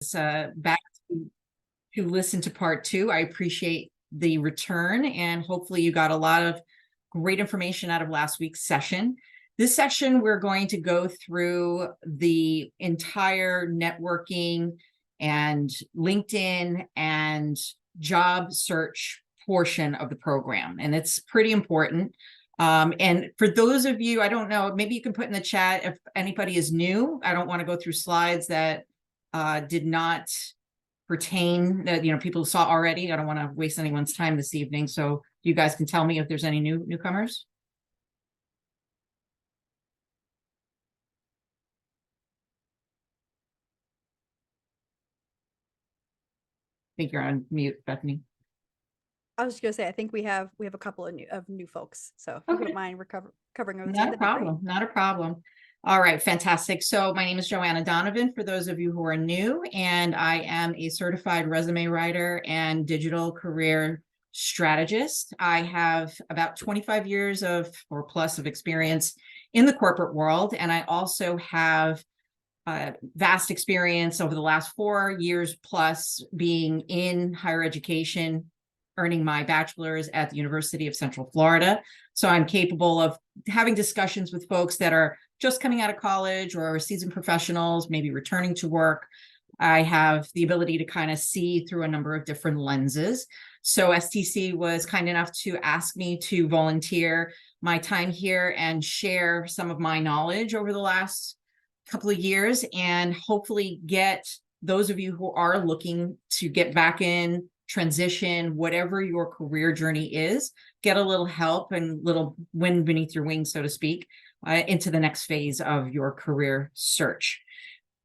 Back to listen to part two. I appreciate the return, and hopefully you got a lot of great information out of last week's session. This session, we're going to go through the entire networking and LinkedIn and job search portion of the program, and it's pretty important. And for those of you, I don't know, maybe you can put in the chat if anybody is new. I don't want to go through slides that did not pertain that people saw already. I don't want to waste anyone's time this evening, so you guys can tell me if there's any newcomers. I think you're on mute, Bethany. I was just gonna say, I think we have a couple of new folks, so if you don't mind covering those. Not a problem. Not a problem. All right, fantastic. So my name is Joana Donovan, for those of you who are new, and I am a certified resume writer and digital career strategist. I have about 25 years or plus of experience in the corporate world, and I also have vast experience over the last 4 years plus being in higher education, earning my bachelor's at the University of Central Florida. So I'm capable of having discussions with folks that are just coming out of college or seasoned professionals, maybe returning to work. I have the ability to kind of see through a number of different lenses. So STC was kind enough to ask me to volunteer my time here and share some of my knowledge over the last couple of years, and hopefully get those of you who are looking to get back in, transition, whatever your career journey is, get a little help and little wind beneath your wings, so to speak, into the next phase of your career search.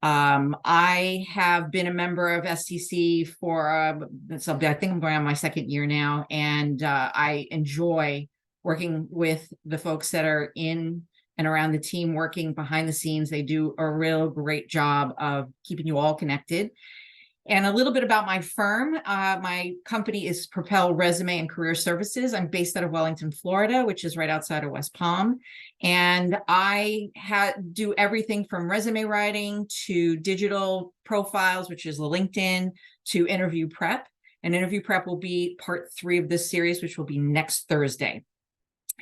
I have been a member of STC for, I think I'm going on my second year now, and I enjoy working with the folks that are in and around the team, working behind the scenes. They do a real great job of keeping you all connected. And a little bit about my firm. My company is Propel Resume and Career Services. I'm based out of Wellington, Florida, which is right outside of West Palm. And I do everything from resume writing to digital profiles, which is the LinkedIn, to interview prep. And interview prep will be part 3 of this series, which will be next Thursday.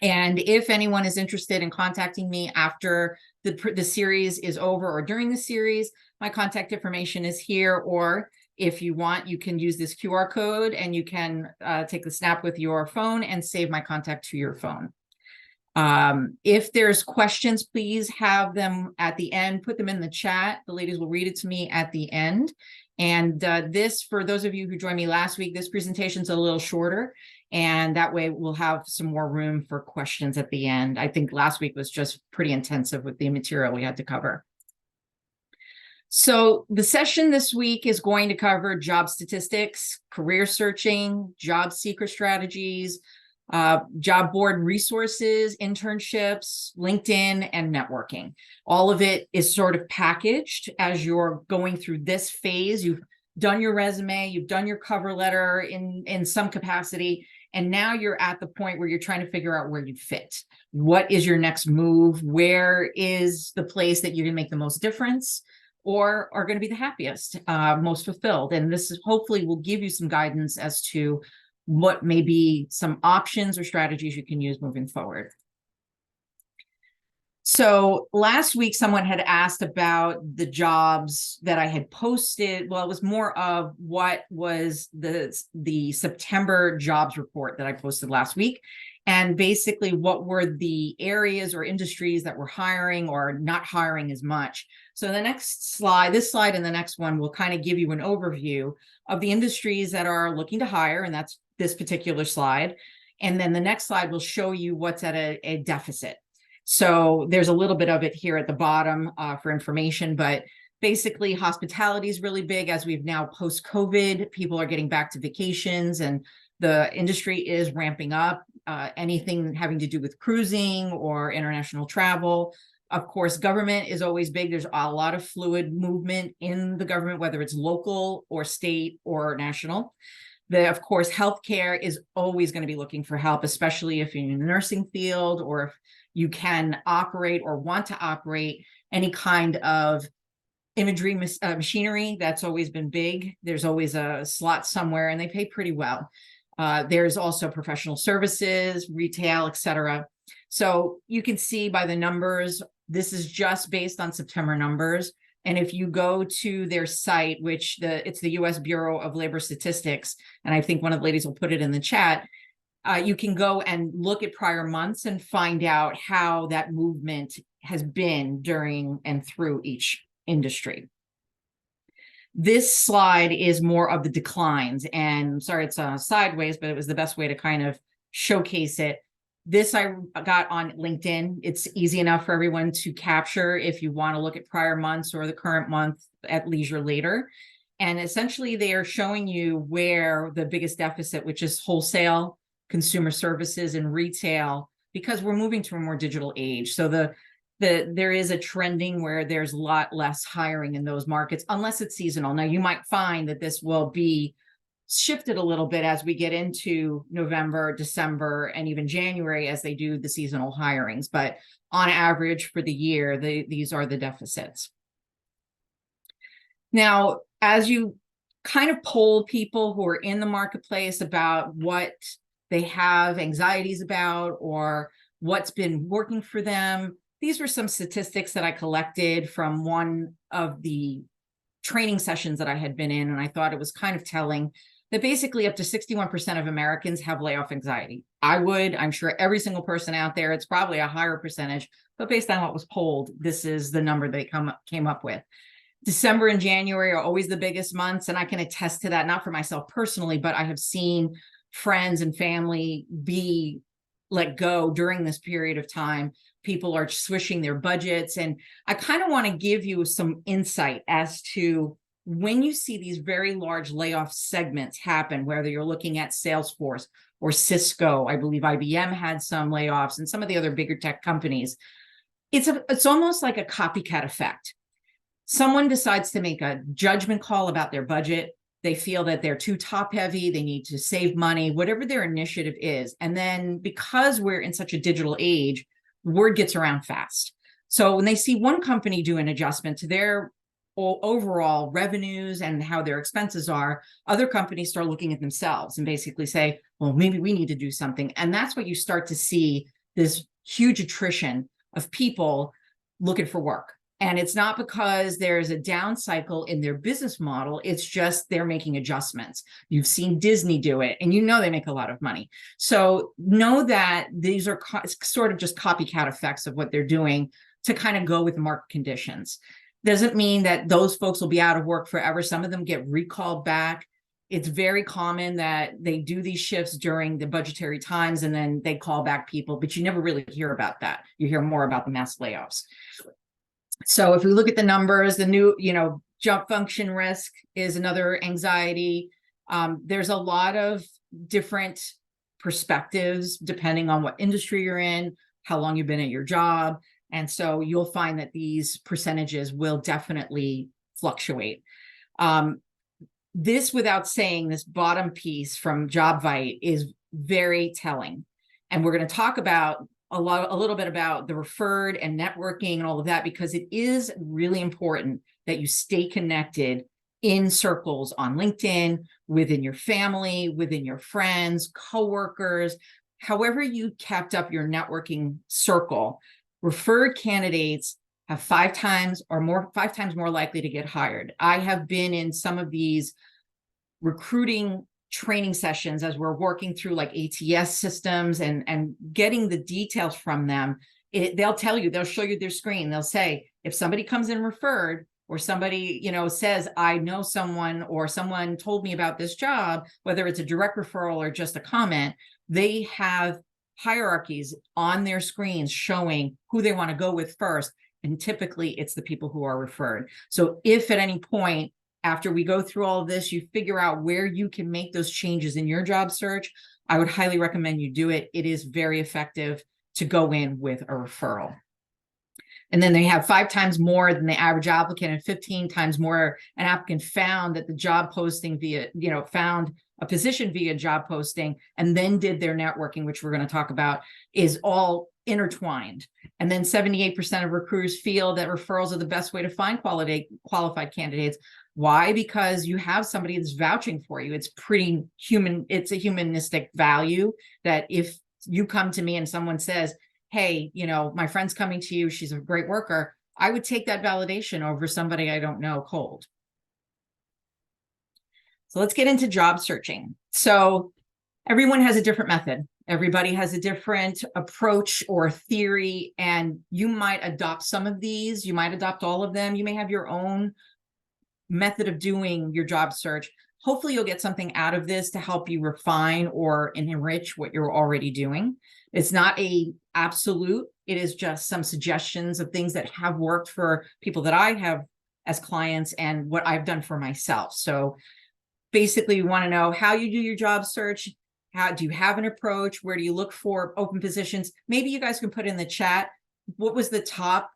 And if anyone is interested in contacting me after the series is over or during the series, my contact information is here. Or if you want, you can use this QR code and you can take the snap with your phone and save my contact to your phone. If there's questions, please have them at the end, put them in the chat. The ladies will read it to me at the end. And this, for those of you who joined me last week, this presentation is a little shorter, and that way we'll have some more room for questions at the end. I think last week was just pretty intensive with the material we had to cover. So the session this week is going to cover job statistics, career searching, job seeker strategies, job board resources, internships, LinkedIn, and networking. All of it is sort of packaged as you're going through this phase. You've done your resume, you've done your cover letter in some capacity, and now you're at the point where you're trying to figure out where you fit. What is your next move? Where is the place that you can make the most difference or are going to be the happiest, most fulfilled? And this is hopefully will give you some guidance as to what may be some options or strategies you can use moving forward. So last week, someone had asked about the jobs that I had posted. Well, it was more of what was the September jobs report that I posted last week. And basically, what were the areas or industries that were hiring or not hiring as much. So the next slide, this slide and the next one will kind of give you an overview of the industries that are looking to hire, and that's this particular slide. And then the next slide will show you what's at a deficit. So there's a little bit of it here at the bottom for information, but basically hospitality is really big as we've now post-COVID. People are getting back to vacations and the industry is ramping up. Anything having to do with cruising or international travel. Of course, government is always big. There's a lot of fluid movement in the government, whether it's local or state or national. Of course, healthcare is always going to be looking for help, especially if you're in the nursing field or if you can operate or want to operate any kind of imagery machinery, that's always been big. There's always a slot somewhere, and they pay pretty well. There's also professional services, retail, etc. So you can see by the numbers, this is just based on September numbers. And if you go to their site, which it's the US Bureau of Labor Statistics, and I think one of the ladies will put it in the chat, you can go and look at prior months and find out how that movement has been during and through each industry. This slide is more of the declines, and sorry, it's sideways, but it was the best way to kind of showcase it. This I got on LinkedIn. It's easy enough for everyone to capture if you want to look at prior months or the current month at leisure later. And essentially they are showing you where the biggest deficit, which is wholesale, consumer services, and retail, because we're moving to a more digital age. So there is a trending where there's a lot less hiring in those markets, unless it's seasonal. Now, you might find that this will be shifted a little bit as we get into November, December, and even January as they do the seasonal hirings. But on average for the year, these are the deficits. Now, as you kind of poll people who are in the marketplace about what they have anxieties about or what's been working for them, these were some statistics that I collected from one of the training sessions that I had been in, and I thought it was kind of telling that basically up to 61% of Americans have layoff anxiety. I'm sure every single person out there, it's probably a higher percentage, but based on what was polled, this is the number they came up with. December and January are always the biggest months, and I can attest to that, not for myself personally, but I have seen friends and family be let go during this period of time. People are swishing their budgets, and I kind of want to give you some insight as to when you see these very large layoff segments happen, whether you're looking at Salesforce or Cisco. I believe IBM had some layoffs, and some of the other bigger tech companies. It's almost like a copycat effect. Someone decides to make a judgment call about their budget. They feel that they're too top heavy, they need to save money, whatever their initiative is. And then because we're in such a digital age, word gets around fast. So when they see one company do an adjustment to their overall revenues and how their expenses are, other companies start looking at themselves and basically say, well, maybe we need to do something. And that's what you start to see, this huge attrition of people looking for work. And it's not because there's a down cycle in their business model. It's just they're making adjustments. You've seen Disney do it, and you know they make a lot of money. So know that these are sort of just copycat effects of what they're doing to kind of go with market conditions. Doesn't mean that those folks will be out of work forever. Some of them get recalled back. It's very common that they do these shifts during the budgetary times and then they call back people, but you never really hear about that. You hear more about the mass layoffs. So if we look at the numbers, the new, jump function risk is another anxiety. There's a lot of different perspectives depending on what industry you're in, how long you've been at your job. And so you'll find that these percentages will definitely fluctuate. This, without saying, this bottom piece from JobVite is very telling. And we're going to talk about a little bit about the referred and networking and all of that, because it is really important that you stay connected in circles on LinkedIn, within your family, within your friends, coworkers, however you kept up your networking circle. Referred candidates have 5 times more likely to get hired. I have been in some of these recruiting training sessions as we're working through like ATS systems and getting the details from them. They'll tell you, they'll show you their screen. They'll say, if somebody comes in referred, or somebody, says, I know someone, or someone told me about this job, whether it's a direct referral or just a comment, they have hierarchies on their screens showing who they want to go with first. And typically it's the people who are referred. So if at any point after we go through all of this, you figure out where you can make those changes in your job search, I would highly recommend you do it. It is very effective to go in with a referral. And then they have 5 times more than the average applicant and 15 times more an applicant found that the job posting found a position via job posting and then did their networking, which we're going to talk about, is all intertwined. And then 78% of recruiters feel that referrals are the best way to find qualified candidates. Why? Because you have somebody that's vouching for you. It's pretty human. It's a humanistic value that if you come to me and someone says, hey, you know, my friend's coming to you, she's a great worker, I would take that validation over somebody I don't know cold. So let's get into job searching. So everyone has a different method. Everybody has a different approach or theory, and you might adopt some of these. You might adopt all of them. You may have your own method of doing your job search. Hopefully you'll get something out of this to help you refine or enrich what you're already doing. It's not a absolute. It is just some suggestions of things that have worked for people that I have as clients and what I've done for myself. So basically, we want to know how you do your job search. How do you have an approach? Where do you look for open positions? Maybe you guys can put in the chat, what was the top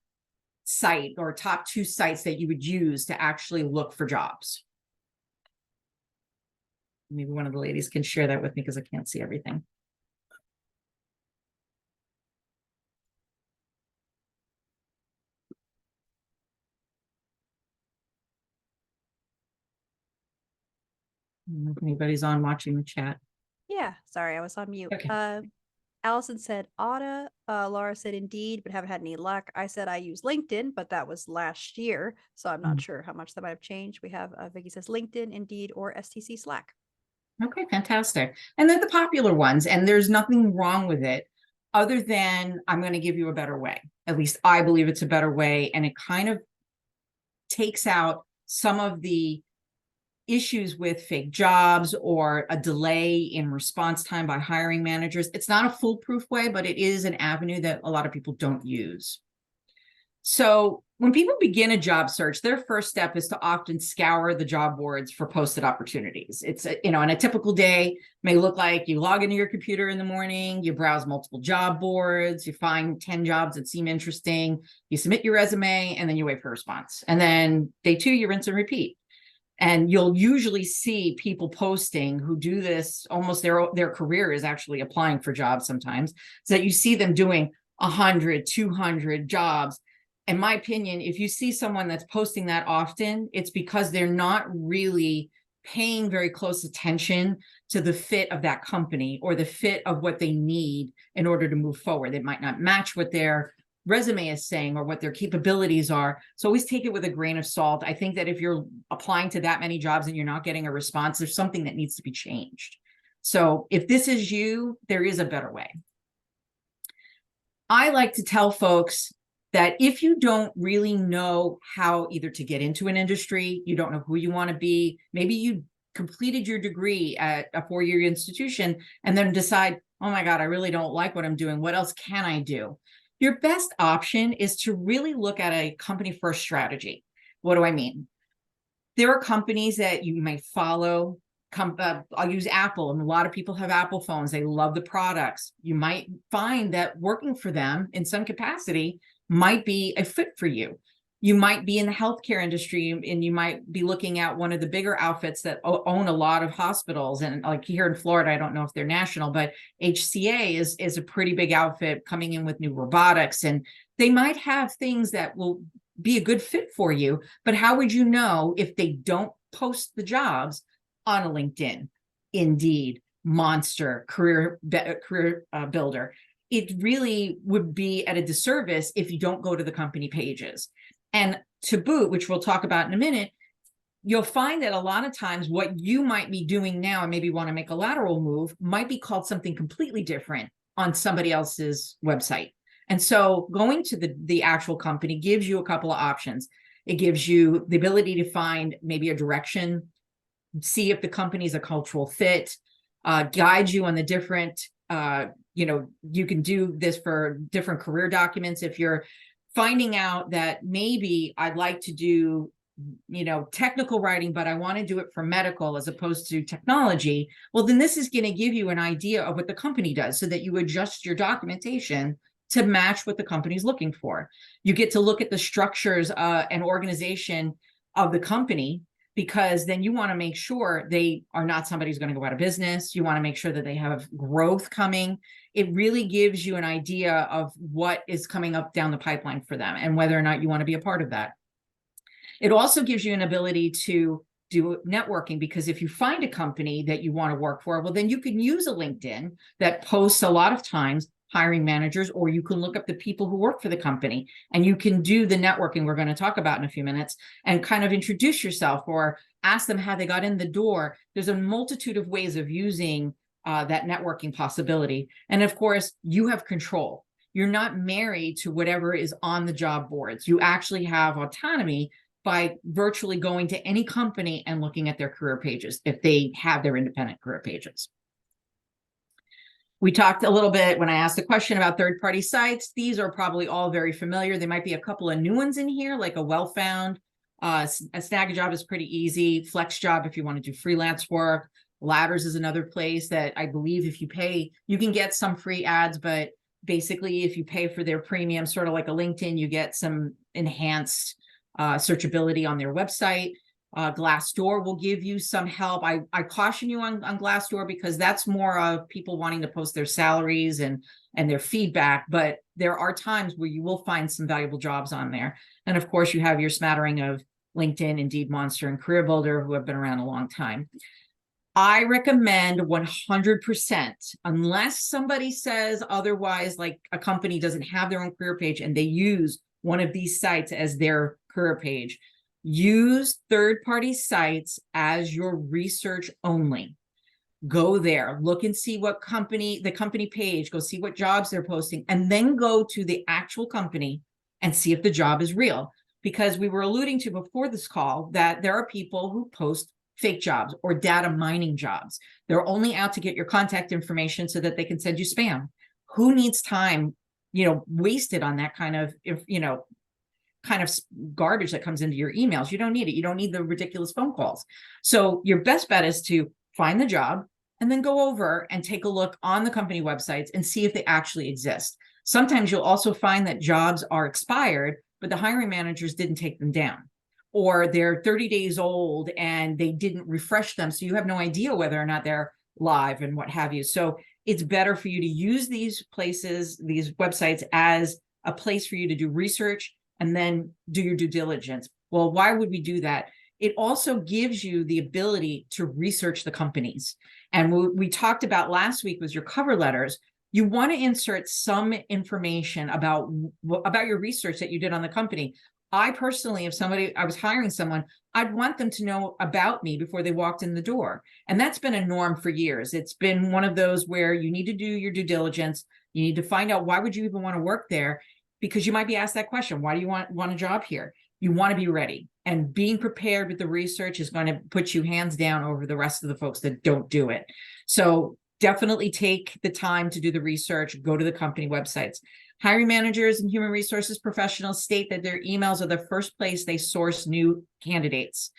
site or top 2 sites that you would use to actually look for jobs? Maybe one of the ladies can share that with me because I can't see everything. I don't know if anybody's on watching the chat. Yeah, sorry, I was on mute. Okay. Allison said Otta. Laura said Indeed, but haven't had any luck. I said I use LinkedIn, but that was last year, so I'm not sure how much that might have changed. We have Vicky says LinkedIn, Indeed, or STC Slack. Okay, fantastic. And they're the popular ones, and there's nothing wrong with it other than I'm going to give you a better way. At least I believe it's a better way, and it kind of takes out some of the issues with fake jobs or a delay in response time by hiring managers. It's not a foolproof way, but it is an avenue that a lot of people don't use. So when people begin a job search, their first step is to often scour the job boards for posted opportunities. It's, you know, on a typical day may look like you log into your computer in the morning, you browse multiple job boards, you find 10 jobs that seem interesting, you submit your resume, and then you wait for a response. And then day 2, you rinse and repeat. And you'll usually see people posting who do this, almost their career is actually applying for jobs sometimes, so that you see them doing 100, 200 jobs. In my opinion, if you see someone that's posting that often, it's because they're not really paying very close attention to the fit of that company or the fit of what they need in order to move forward. They might not match what their resume is saying or what their capabilities are. So always take it with a grain of salt. I think that if you're applying to that many jobs and you're not getting a response, there's something that needs to be changed. So if this is you, there is a better way. I like to tell folks that if you don't really know how either to get into an industry, you don't know who you want to be, maybe you completed your degree at a 4-year institution and then decide, oh my God, I really don't like what I'm doing. What else can I do? Your best option is to really look at a company first strategy. What do I mean? There are companies that you may follow. I'll use Apple, and a lot of people have Apple phones. They love the products. You might find that working for them in some capacity might be a fit for you. You might be in the healthcare industry, and you might be looking at one of the bigger outfits that own a lot of hospitals. And like here in Florida, I don't know if they're national, but HCA is a pretty big outfit coming in with new robotics. And they might have things that will be a good fit for you. But how would you know if they don't post the jobs on a LinkedIn, Indeed, Monster, Career Builder? It really would be at a disservice if you don't go to the company pages. And to boot, which we'll talk about in a minute, you'll find that a lot of times what you might be doing now and maybe want to make a lateral move might be called something completely different on somebody else's website. And so going to the actual company gives you a couple of options. It gives you the ability to find maybe a direction, see if the company's a cultural fit, guide you on the different, you can do this for different career documents. If you're finding out that maybe I'd like to do, technical writing, but I want to do it for medical as opposed to technology, well, then this is going to give you an idea of what the company does so that you adjust your documentation to match what the company's looking for. You get to look at the structures and organization of the company, because then you want to make sure they are not somebody who's going to go out of business. You want to make sure that they have growth coming. it really gives you an idea of what is coming up down the pipeline for them and whether or not you want to be a part of that. It also gives you an ability to do networking, because if you find a company that you want to work for, well, then you can use a LinkedIn that posts a lot of times hiring managers, or you can look up the people who work for the company and you can do the networking we're going to talk about in a few minutes and kind of introduce yourself or ask them how they got in the door. There's a multitude of ways of using that networking possibility. And of course, you have control. You're not married to whatever is on the job boards. You actually have autonomy by virtually going to any company and looking at their career pages if they have their independent career pages. We talked a little bit when I asked the question about third-party sites. These are probably all very familiar. There might be a couple of new ones in here, like a Well-Found. A Snagajob is pretty easy. FlexJob if you want to do freelance work. Ladders is another place that I believe if you pay, you can get some free ads, but basically if you pay for their premium, sort of like a LinkedIn, you get some enhanced searchability on their website. Glassdoor will give you some help. I caution you on Glassdoor because that's more of people wanting to post their salaries and their feedback, but there are times where you will find some valuable jobs on there. And of course, you have your smattering of LinkedIn, Indeed, Monster, and Career Builder who have been around a long time. I recommend 100%, unless somebody says otherwise, like a company doesn't have their own career page and they use one of these sites as their career page, use third-party sites as your research only. Go there, look and see what company, the company page, go see what jobs they're posting, and then go to the actual company and see if the job is real. Because we were alluding to before this call that there are people who post fake jobs or data mining jobs. They're only out to get your contact information so that they can send you spam. Who needs time, wasted on that kind of, kind of garbage that comes into your emails? You don't need it. You don't need the ridiculous phone calls. So your best bet is to find the job and then go over and take a look on the company websites and see if they actually exist. Sometimes you'll also find that jobs are expired, but the hiring managers didn't take them down, or they're 30 days old and they didn't refresh them. So you have no idea whether or not they're live and what have you. So it's better for you to use these places, these websites, as a place for you to do research and then do your due diligence. Well, why would we do that? It also gives you the ability to research the companies. And we talked about last week was your cover letters. You want to insert some information about your research that you did on the company. I personally, if I was hiring someone, I'd want them to know about me before they walked in the door. And that's been a norm for years. It's been one of those where you need to do your due diligence. You need to find out, why would you even want to work there? Because you might be asked that question. Why do you want a job here? You want to be ready. And being prepared with the research is going to put you hands down over the rest of the folks that don't do it. So definitely take the time to do the research, go to the company websites. Hiring managers and human resources professionals state that their emails are the first place they source new candidates.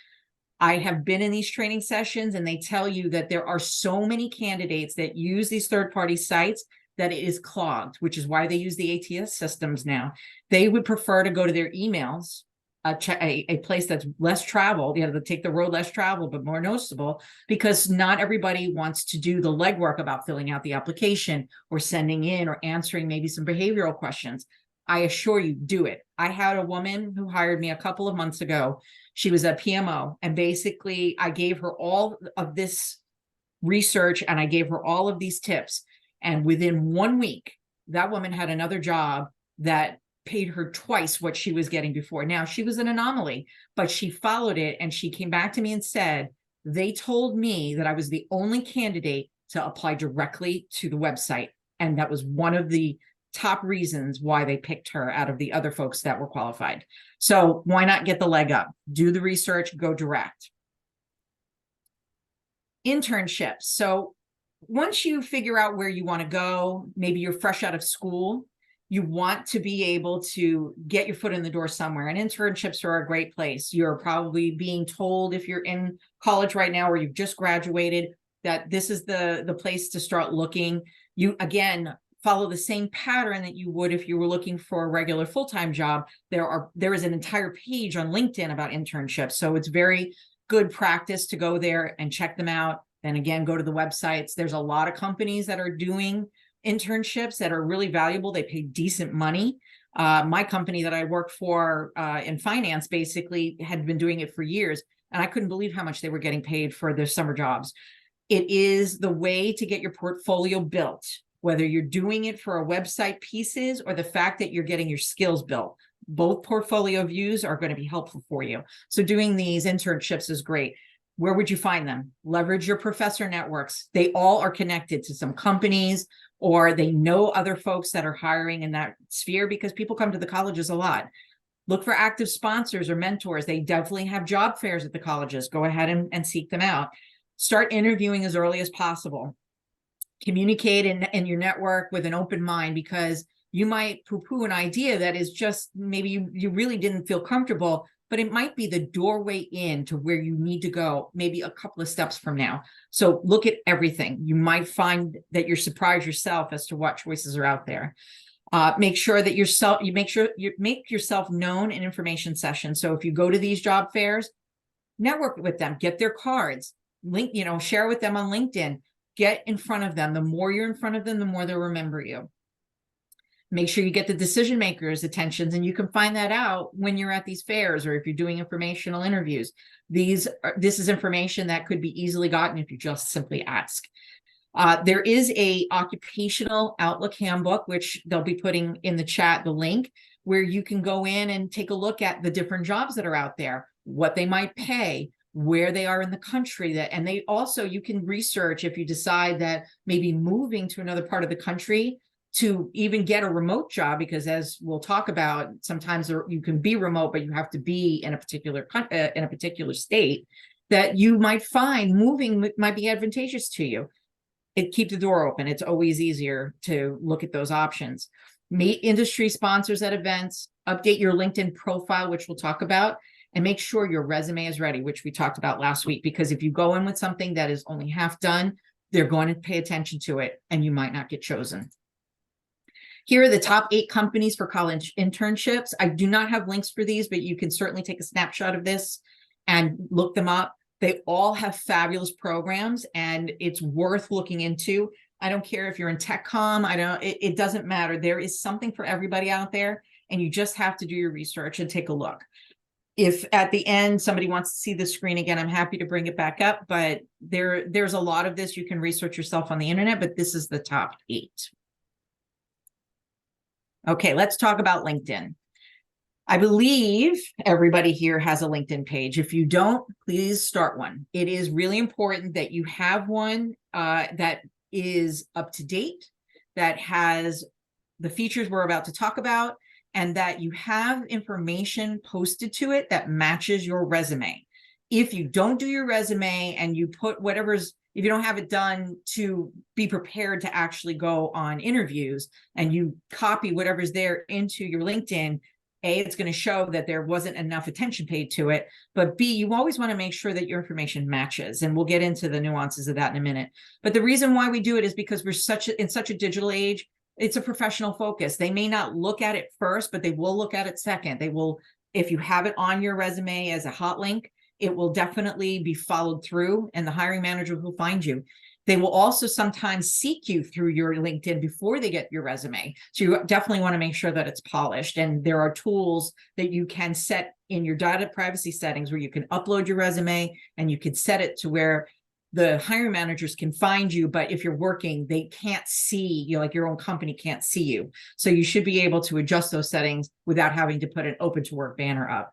I have been in these training sessions and they tell you that there are so many candidates that use these third-party sites that it is clogged, which is why they use the ATS systems now. They would prefer to go to their emails, a place that's less traveled, to take the road less traveled, but more noticeable, because not everybody wants to do the legwork about filling out the application or sending in or answering maybe some behavioral questions. I assure you, do it. I had a woman who hired me a couple of months ago. She was a PMO, and basically I gave her all of this research and I gave her all of these tips. And within 1 week, that woman had another job that paid her twice what she was getting before. Now, she was an anomaly, but she followed it and she came back to me and said, they told me that I was the only candidate to apply directly to the website. And that was one of the top reasons why they picked her out of the other folks that were qualified. So why not get the leg up? Do the research, go direct. Internships. So once you figure out where you want to go, maybe you're fresh out of school, you want to be able to get your foot in the door somewhere. And internships are a great place. You're probably being told, if you're in college right now or you've just graduated, that this is the place to start looking. You, again, follow the same pattern that you would if you were looking for a regular full-time job. There is an entire page on LinkedIn about internships. So it's very good practice to go there and check them out. And again, go to the websites. There's a lot of companies that are doing internships that are really valuable. They pay decent money. My company that I worked for in finance basically had been doing it for years, and I couldn't believe how much they were getting paid for their summer jobs. It is the way to get your portfolio built, whether you're doing it for a website pieces or the fact that you're getting your skills built. Both portfolio views are going to be helpful for you. So doing these internships is great. Where would you find them? Leverage your professor networks. They all are connected to some companies, or they know other folks that are hiring in that sphere, because people come to the colleges a lot. Look for active sponsors or mentors. They definitely have job fairs at the colleges. Go ahead and seek them out. Start interviewing as early as possible. Communicate in your network with an open mind, because you might poo-poo an idea that is just maybe you really didn't feel comfortable, but it might be the doorway in to where you need to go, maybe a couple of steps from now. So look at everything. You might find that you're surprised yourself as to what choices are out there. Make sure that you make yourself known in information sessions. So if you go to these job fairs, network with them, get their cards, share with them on LinkedIn, get in front of them. The more you're in front of them, the more they'll remember you. Make sure you get the decision makers' attentions, and you can find that out when you're at these fairs or if you're doing informational interviews. This is information that could be easily gotten if you just simply ask. There is a occupational outlook handbook, which they'll be putting in the chat, the link, where you can go in and take a look at the different jobs that are out there, what they might pay, where they are in the country, and you can research if you decide that maybe moving to another part of the country to even get a remote job, because as we'll talk about, sometimes you can be remote, but you have to be in a particular state, that you might find moving might be advantageous to you. Keep the door open. It's always easier to look at those options. Meet industry sponsors at events, update your LinkedIn profile, which we'll talk about, and make sure your resume is ready, which we talked about last week, because if you go in with something that is only half done, they're going to pay attention to it and you might not get chosen. Here are the top 8 companies for college internships. I do not have links for these, but you can certainly take a snapshot of this and look them up. They all have fabulous programs, and it's worth looking into. I don't care if you're in tech comm. It doesn't matter. There is something for everybody out there, and you just have to do your research and take a look. If at the end somebody wants to see the screen again, I'm happy to bring it back up, but there's a lot of this you can research yourself on the internet, but this is the top 8. Okay, let's talk about LinkedIn. I believe everybody here has a LinkedIn page. If you don't, please start one. It is really important that you have one that is up to date, that has the features we're about to talk about, and that you have information posted to it that matches your resume. If you don't do your resume and you put if you don't have it done to be prepared to actually go on interviews, and you copy whatever's there into your LinkedIn, A, it's going to show that there wasn't enough attention paid to it, but B, you always want to make sure that your information matches, and we'll get into the nuances of that in a minute. But the reason why we do it is because we're in such a digital age. It's a professional focus. They may not look at it first, but they will look at it second. They will, if you have it on your resume as a hot link, it will definitely be followed through, and the hiring manager will find you. They will also sometimes seek you through your LinkedIn before they get your resume. So you definitely want to make sure that it's polished. And there are tools that you can set in your data privacy settings where you can upload your resume, and you can set it to where the hiring managers can find you. But if you're working, they can't see you, like your own company can't see you. So you should be able to adjust those settings without having to put an open to work banner up.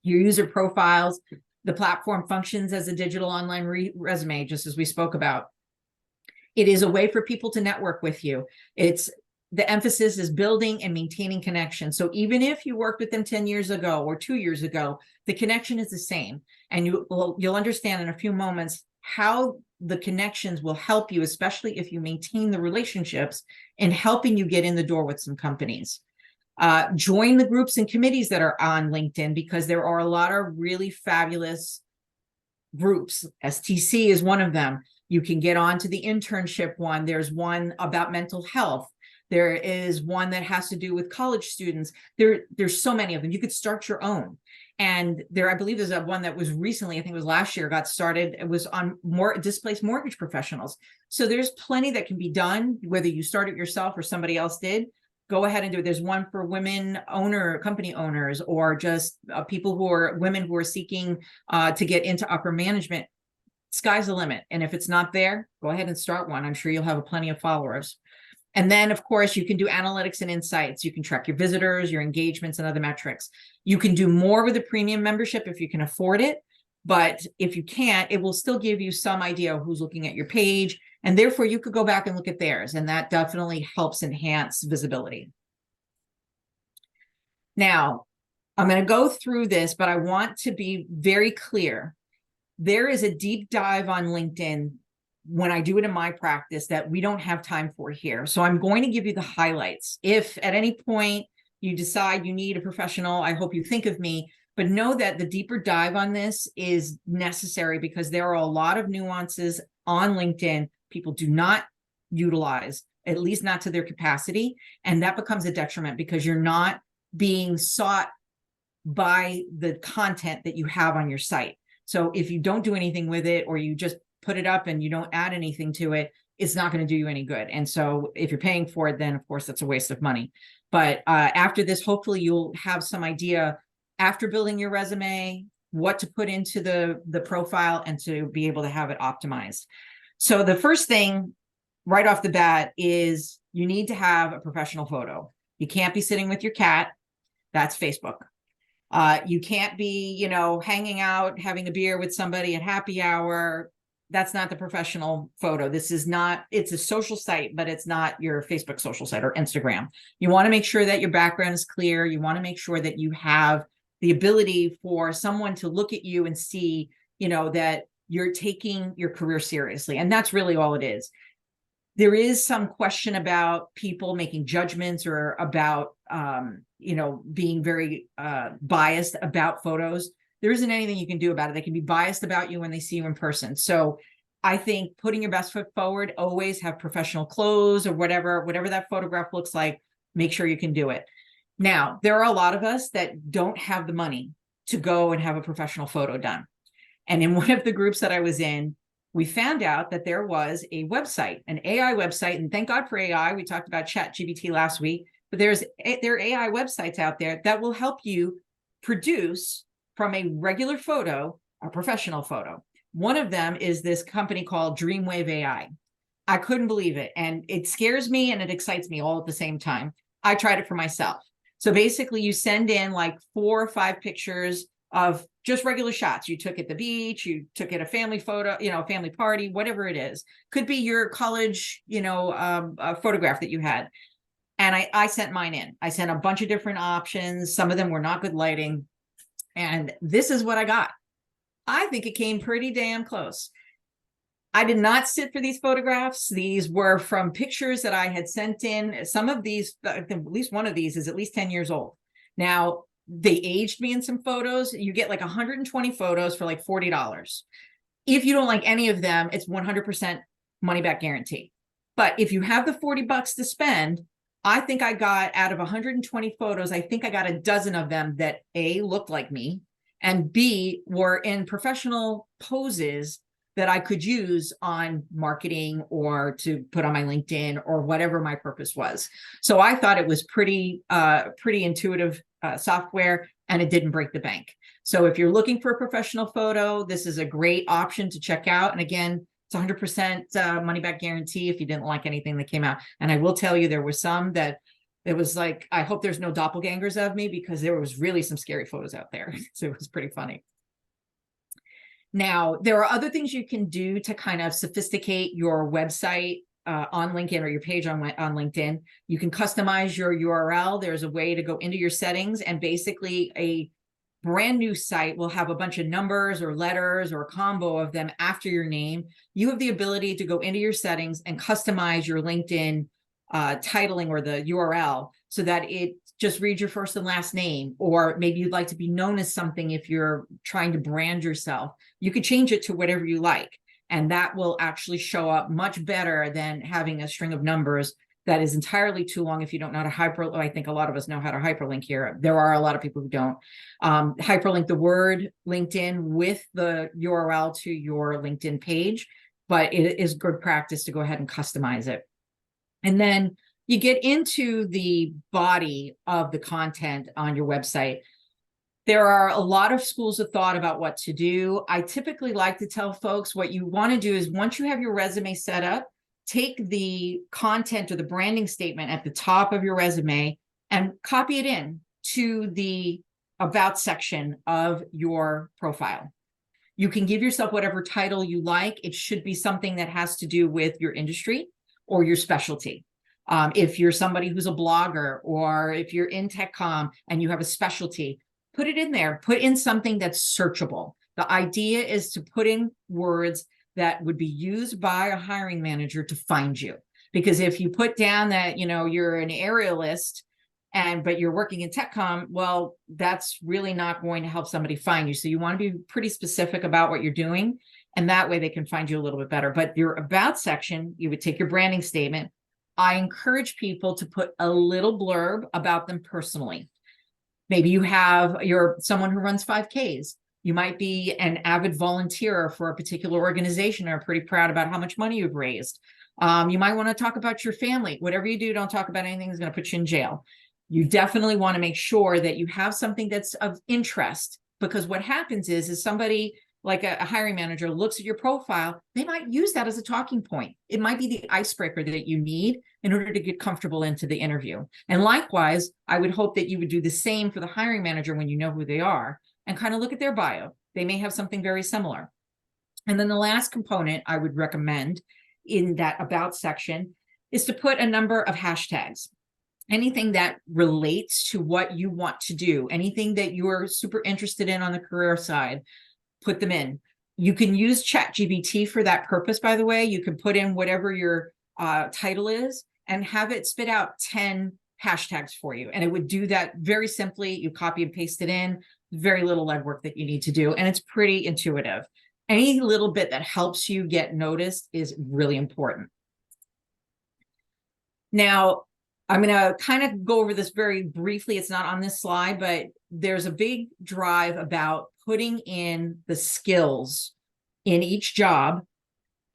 Your user profiles, the platform functions as a digital online resume, just as we spoke about. It is a way for people to network with you. The emphasis is building and maintaining connections. So even if you worked with them 10 years ago or 2 years ago, the connection is the same. And you'll understand in a few moments how the connections will help you, especially if you maintain the relationships, in helping you get in the door with some companies. Join the groups and committees that are on LinkedIn, because there are a lot of really fabulous groups. STC is one of them. You can get onto the internship one. There's one about mental health. There is one that has to do with college students. There's so many of them. You could start your own. And there, I believe there's a one that was recently, I think it was last year, got started. It was on more displaced mortgage professionals. So there's plenty that can be done, whether you start it yourself or somebody else did. Go ahead and do it. There's one for women company owners, or just people who are women who are seeking to get into upper management. Sky's the limit. And if it's not there, go ahead and start one. I'm sure you'll have plenty of followers. And then, of course, you can do analytics and insights. You can track your visitors, your engagements, and other metrics. You can do more with a premium membership if you can afford it. But if you can't, it will still give you some idea of who's looking at your page. And therefore, you could go back and look at theirs. And that definitely helps enhance visibility. Now, I'm going to go through this, but I want to be very clear. There is a deep dive on LinkedIn when I do it in my practice that we don't have time for here. So I'm going to give you the highlights. If at any point you decide you need a professional, I hope you think of me, but know that the deeper dive on this is necessary because there are a lot of nuances on LinkedIn people do not utilize, at least not to their capacity. And that becomes a detriment because you're not being sought by the content that you have on your site. So if you don't do anything with it, or you just put it up and you don't add anything to it, it's not going to do you any good. And so if you're paying for it, then of course that's a waste of money. But after this, hopefully you'll have some idea after building your resume, what to put into the profile and to be able to have it optimized. So the first thing right off the bat is you need to have a professional photo. You can't be sitting with your cat. That's Facebook. You can't be, hanging out, having a beer with somebody at happy hour. That's not the professional photo. This is not, it's a social site, but it's not your Facebook social site or Instagram. You want to make sure that your background is clear. You want to make sure that you have the ability for someone to look at you and see, that you're taking your career seriously. And that's really all it is. There is some question about people making judgments or about, being very biased about photos. There isn't anything you can do about it. They can be biased about you when they see you in person. So I think putting your best foot forward, always have professional clothes or whatever that photograph looks like, make sure you can do it. Now, there are a lot of us that don't have the money to go and have a professional photo done. And in one of the groups that I was in, we found out that there was a website, an AI website, and thank God for AI. We talked about ChatGPT last week, but there are AI websites out there that will help you produce from a regular photo, a professional photo. One of them is this company called Dreamwave AI. I couldn't believe it. And it scares me and it excites me all at the same time. I tried it for myself. So basically you send in like 4 or 5 pictures of just regular shots. You took at the beach, you took at a family photo, a family party, whatever it is. Could be your college, a photograph that you had. And I sent mine in. I sent a bunch of different options. Some of them were not good lighting. And this is what I got. I think it came pretty damn close. I did not sit for these photographs. These were from pictures that I had sent in. Some of these, at least one of these is at least 10 years old. Now, they aged me in some photos. You get like 120 photos for like $40. If you don't like any of them, it's 100% money back guarantee. But if you have the $40 to spend, I think I got out of 120 photos, I think I got a dozen of them that A, looked like me, and B, were in professional poses that I could use on marketing or to put on my LinkedIn or whatever my purpose was. So I thought it was pretty intuitive software, and it didn't break the bank. So if you're looking for a professional photo, this is a great option to check out. And again, it's 100% money back guarantee if you didn't like anything that came out. And I will tell you, there were some that it was like, I hope there's no doppelgangers of me, because there was really some scary photos out there. So it was pretty funny. Now, there are other things you can do to kind of sophisticate your website on LinkedIn, or your page on LinkedIn. You can customize your URL. There's a way to go into your settings, and basically a brand new site will have a bunch of numbers or letters or a combo of them after your name. You have the ability to go into your settings and customize your LinkedIn titling or the URL so that it just reads your first and last name, or maybe you'd like to be known as something if you're trying to brand yourself. You could change it to whatever you like, and that will actually show up much better than having a string of numbers that is entirely too long if you don't know how to I think a lot of us know how to hyperlink here. There are a lot of people who don't. Hyperlink the word LinkedIn with the URL to your LinkedIn page, but it is good practice to go ahead and customize it. And then you get into the body of the content on your website. There are a lot of schools of thought about what to do. I typically like to tell folks what you want to do is once you have your resume set up, take the content or the branding statement at the top of your resume and copy it in to the about section of your profile. You can give yourself whatever title you like. It should be something that has to do with your industry or your specialty. If you're somebody who's a blogger, or if you're in tech comm and you have a specialty, put it in there. Put in something that's searchable. The idea is to put in words that would be used by a hiring manager to find you. Because if you put down that, you're an aerialist but you're working in tech comm, well, that's really not going to help somebody find you. So you want to be pretty specific about what you're doing, and that way they can find you a little bit better. But your about section, you would take your branding statement. I encourage people to put a little blurb about them personally. Maybe you're someone who runs 5Ks. You might be an avid volunteer for a particular organization and are pretty proud about how much money you've raised. You might want to talk about your family. Whatever you do, don't talk about anything that's going to put you in jail. You definitely want to make sure that you have something that's of interest, because what happens is somebody like a hiring manager looks at your profile, they might use that as a talking point. It might be the icebreaker that you need in order to get comfortable into the interview. And likewise, I would hope that you would do the same for the hiring manager when you know who they are and kind of look at their bio. They may have something very similar. And then the last component I would recommend in that about section is to put a number of hashtags. Anything that relates to what you want to do, anything that you're super interested in on the career side, put them in. You can use ChatGPT for that purpose, by the way. You can put in whatever your title is and have it spit out 10 hashtags for you. And it would do that very simply. You copy and paste it in, very little legwork that you need to do. And it's pretty intuitive. Any little bit that helps you get noticed is really important. Now, I'm going to kind of go over this very briefly. It's not on this slide, but there's a big drive about putting in the skills in each job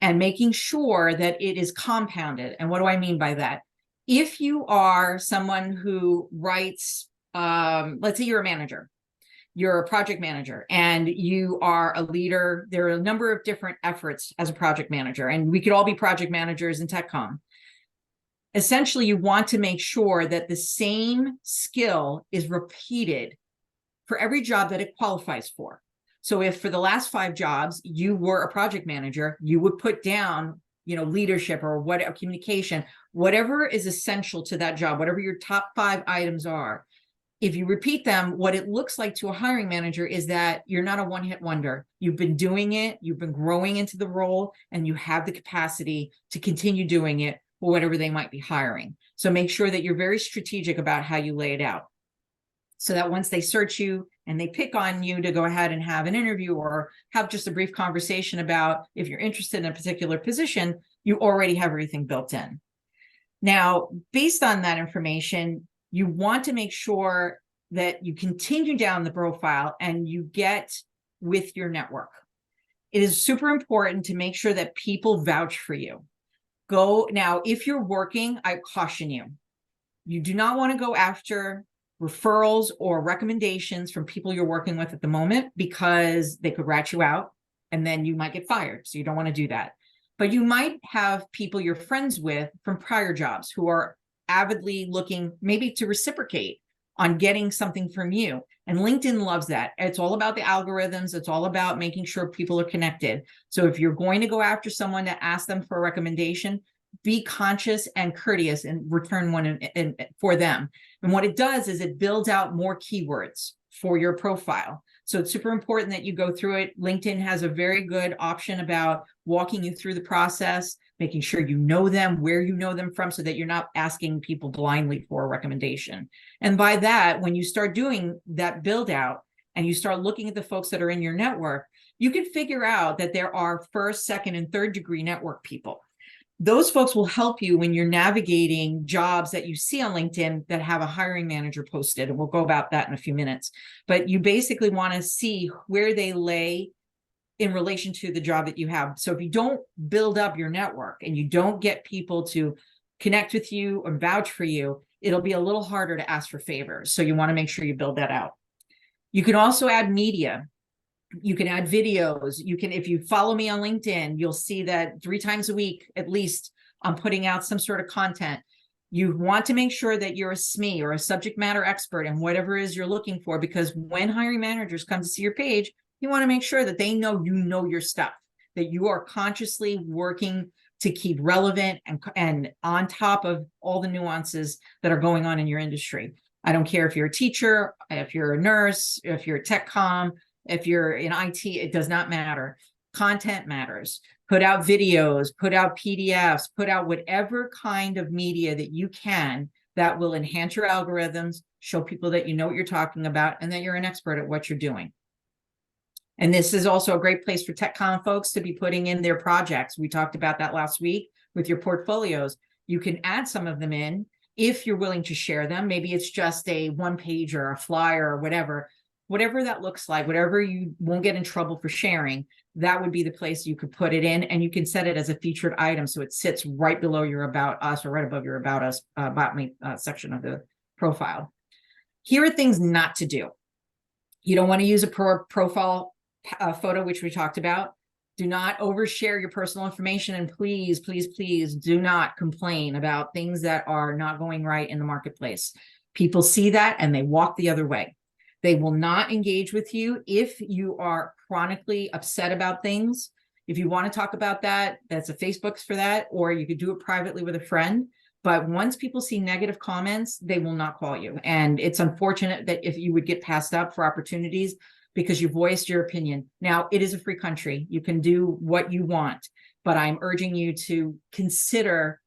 and making sure that it is compounded. And what do I mean by that? If you are someone who writes, let's say you're a manager, you're a project manager, and you are a leader, there are a number of different efforts as a project manager, and we could all be project managers in tech comm. Essentially, you want to make sure that the same skill is repeated for every job that it qualifies for. So if for the last 5 jobs, you were a project manager, you would put down, leadership or communication, whatever is essential to that job, whatever your top 5 items are. If you repeat them, what it looks like to a hiring manager is that you're not a one-hit wonder. You've been doing it, you've been growing into the role, and you have the capacity to continue doing it for whatever they might be hiring. So make sure that you're very strategic about how you lay it out, so that once they search you and they pick on you to go ahead and have an interview or have just a brief conversation about if you're interested in a particular position, you already have everything built in. Now, based on that information, you want to make sure that you continue down the profile and you get with your network. It is super important to make sure that people vouch for you. Now, if you're working, I caution you. You do not want to go after referrals or recommendations from people you're working with at the moment, because they could rat you out and then you might get fired. So you don't want to do that. But you might have people you're friends with from prior jobs who are avidly looking maybe to reciprocate on getting something from you. And LinkedIn loves that. It's all about the algorithms. It's all about making sure people are connected. So if you're going to go after someone to ask them for a recommendation, be conscious and courteous and return one for them. And what it does is it builds out more keywords for your profile. So it's super important that you go through it. LinkedIn has a very good option about walking you through the process, making sure you know them, where you know them from, so that you're not asking people blindly for a recommendation. And by that, when you start doing that build out and you start looking at the folks that are in your network, you can figure out that there are first, second, and third degree network people. Those folks will help you when you're navigating jobs that you see on LinkedIn that have a hiring manager posted. And we'll go about that in a few minutes. But you basically want to see where they lay in relation to the job that you have. So if you don't build up your network and you don't get people to connect with you or vouch for you, it'll be a little harder to ask for favors. So you want to make sure you build that out. You can also add media. You can add videos. You can, if you follow me on LinkedIn, you'll see that 3 times a week, at least, I'm putting out some sort of content. You want to make sure that you're a SME or a subject matter expert in whatever it is you're looking for, because when hiring managers come to see your page, you want to make sure that they know you know your stuff, that you are consciously working to keep relevant and on top of all the nuances that are going on in your industry. I don't care if you're a teacher, if you're a nurse, if you're a tech comm, if you're in IT, it does not matter. Content matters. Put out videos, put out PDFs, put out whatever kind of media that you can that will enhance your algorithms, show people that you know what you're talking about, and that you're an expert at what you're doing. And this is also a great place for TechCom folks to be putting in their projects. We talked about that last week with your portfolios. You can add some of them in if you're willing to share them. Maybe it's just a 1-page or a flyer or whatever that looks like, whatever you won't get in trouble for sharing, that would be the place you could put it in. And you can set it as a featured item. So it sits right below your About Us or right above your About Us, About Me section of the profile. Here are things not to do. You don't want to use a profile photo, which we talked about. Do not overshare your personal information. And please, please, please do not complain about things that are not going right in the marketplace. People see that and they walk the other way. They will not engage with you if you are chronically upset about things. If you want to talk about that, that's a Facebook's for that, or you could do it privately with a friend. But once people see negative comments, they will not call you. And it's unfortunate that if you would get passed up for opportunities because you voiced your opinion. Now, it is a free country. You can do what you want, but I'm urging you to consider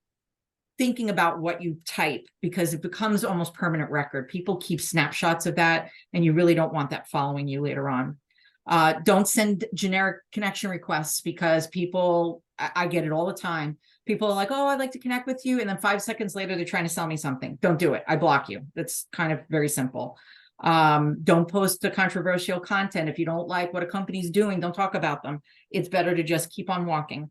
thinking about what you type, because it becomes almost permanent record. People keep snapshots of that, and you really don't want that following you later on. Don't send generic connection requests, because people, I get it all the time. People are like, oh, I'd like to connect with you. And then 5 seconds later, they're trying to sell me something. Don't do it. I block you. That's kind of very simple. Don't post the controversial content. If you don't like what a company's doing, don't talk about them. It's better to just keep on walking.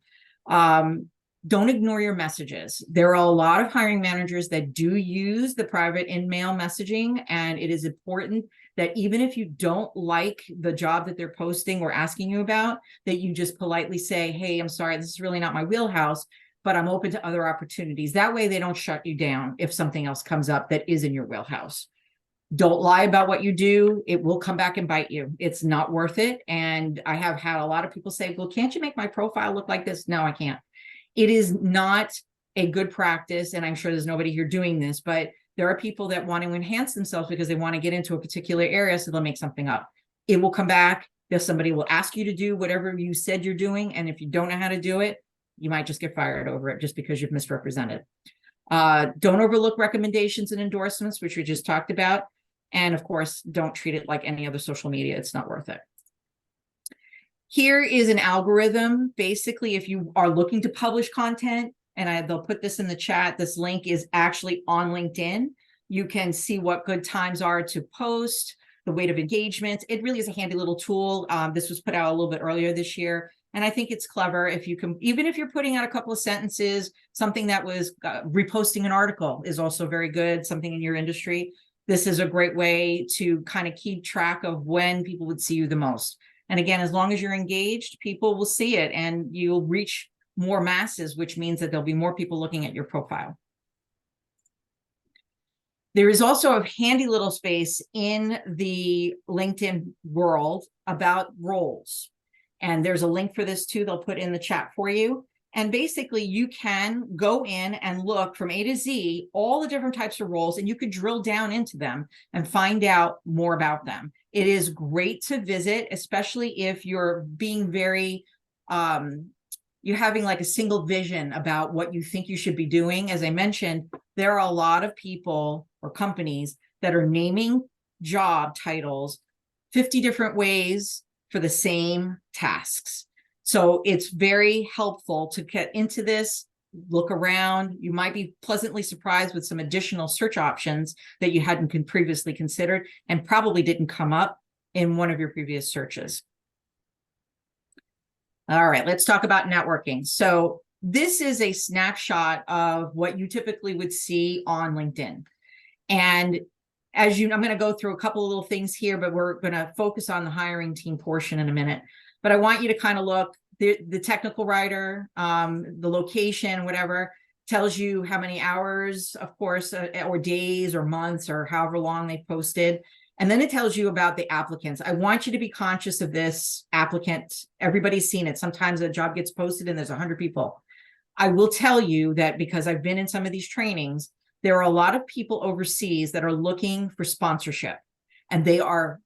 Don't ignore your messages. There are a lot of hiring managers that do use the private in-mail messaging, and it is important that even if you don't like the job that they're posting or asking you about, that you just politely say, hey, I'm sorry, this is really not my wheelhouse, but I'm open to other opportunities. That way they don't shut you down if something else comes up that is in your wheelhouse. Don't lie about what you do. It will come back and bite you. It's not worth it. And I have had a lot of people say, well, can't you make my profile look like this? No, I can't. It is not a good practice, and I'm sure there's nobody here doing this, but there are people that want to enhance themselves because they want to get into a particular area, so they'll make something up. It will come back. If somebody will ask you to do whatever you said you're doing, and if you don't know how to do it, you might just get fired over it just because you've misrepresented. Don't overlook recommendations and endorsements, which we just talked about. And of course, don't treat it like any other social media. It's not worth it. Here is an algorithm. Basically, if you are looking to publish content, and they'll put this in the chat, this link is actually on LinkedIn. You can see what good times are to post, the weight of engagement. It really is a handy little tool. This was put out a little bit earlier this year, and I think it's clever. If you can, even if you're putting out a couple of sentences, something that was reposting an article is also very good, something in your industry. This is a great way to kind of keep track of when people would see you the most. And again, as long as you're engaged, people will see it and you'll reach more masses, which means that there'll be more people looking at your profile. There is also a handy little space in the LinkedIn world about roles. And there's a link for this too. They'll put in the chat for you. And basically you can go in and look from A to Z, all the different types of roles, and you could drill down into them and find out more about them. It is great to visit, especially if you're being very, you're having like a single vision about what you think you should be doing. As I mentioned, there are a lot of people or companies that are naming job titles 50 different ways for the same tasks. So it's very helpful to get into this, look around. You might be pleasantly surprised with some additional search options that you hadn't previously considered and probably didn't come up in one of your previous searches. All right, let's talk about networking. So this is a snapshot of what you typically would see on LinkedIn. And as you know, I'm going to go through a couple of little things here, but we're going to focus on the hiring team portion in a minute. But I want you to kind of look, the technical writer, the location, whatever, tells you how many hours, of course, or days or months or however long they posted. And then it tells you about the applicants. I want you to be conscious of this applicant. Everybody's seen it. Sometimes a job gets posted and there's 100 people. I will tell you that because I've been in some of these trainings, there are a lot of people overseas that are looking for sponsorship, and they are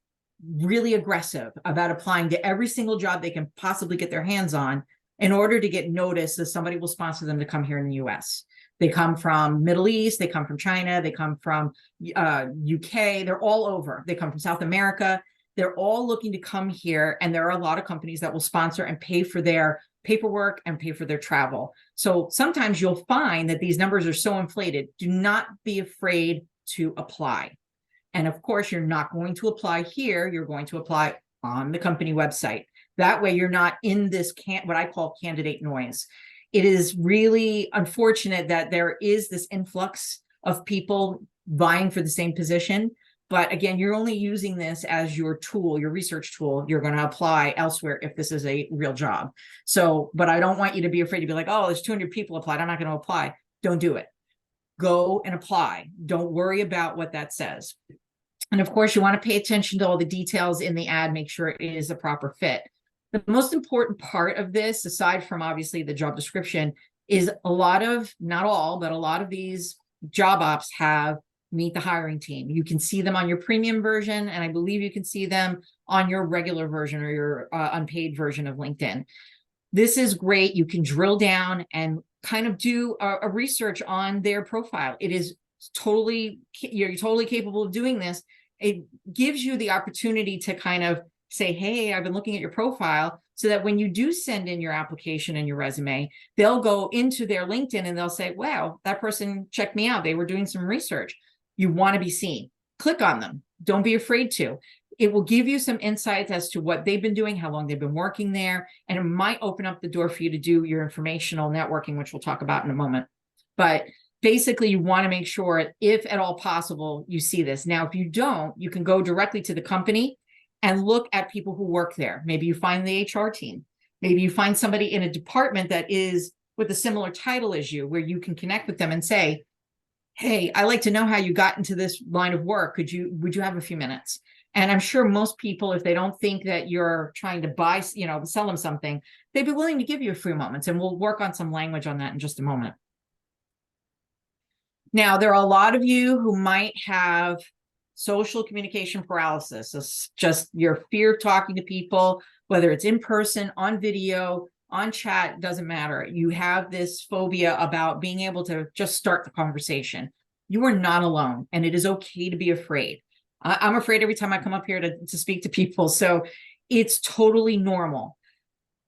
really aggressive about applying to every single job they can possibly get their hands on in order to get noticed that somebody will sponsor them to come here in the US. They come from Middle East, they come from China, they come from UK, they're all over. They come from South America. They're all looking to come here, and there are a lot of companies that will sponsor and pay for their paperwork and pay for their travel. So sometimes you'll find that these numbers are so inflated. Do not be afraid to apply. And of course, you're not going to apply here. You're going to apply on the company website. That way you're not in this what I call candidate noise. It is really unfortunate that there is this influx of people vying for the same position. But again, you're only using this as your tool, your research tool. You're going to apply elsewhere if this is a real job. So, but I don't want you to be afraid to be like, oh, there's 200 people applied, I'm not going to apply. Don't do it. Go and apply. Don't worry about what that says. And of course, you want to pay attention to all the details in the ad, make sure it is a proper fit. The most important part of this, aside from obviously the job description, is a lot of, not all, but a lot of these job ops have meet the hiring team. You can see them on your premium version, and I believe you can see them on your regular version or your unpaid version of LinkedIn. This is great. You can drill down and kind of do a research on their profile. It is totally, you're totally capable of doing this. It gives you the opportunity to kind of say, hey, I've been looking at your profile, so that when you do send in your application and your resume, they'll go into their LinkedIn and they'll say, wow, that person checked me out. They were doing some research. You want to be seen. Click on them. Don't be afraid to. It will give you some insights as to what they've been doing, how long they've been working there, and it might open up the door for you to do your informational networking, which we'll talk about in a moment. But basically, you want to make sure, if at all possible, you see this. Now, if you don't, you can go directly to the company and look at people who work there. Maybe you find the HR team. Maybe you find somebody in a department that is with a similar title as you, where you can connect with them and say, hey, I like to know how you got into this line of work. Would you have a few minutes? And I'm sure most people, if they don't think that you're trying to buy, sell them something, they'd be willing to give you a few moments, and we'll work on some language on that in just a moment. Now, there are a lot of you who might have social communication paralysis. It's just your fear of talking to people, whether it's in person, on video, on chat, doesn't matter. You have this phobia about being able to just start the conversation. You are not alone, and it is okay to be afraid. I'm afraid every time I come up here to speak to people, so it's totally normal.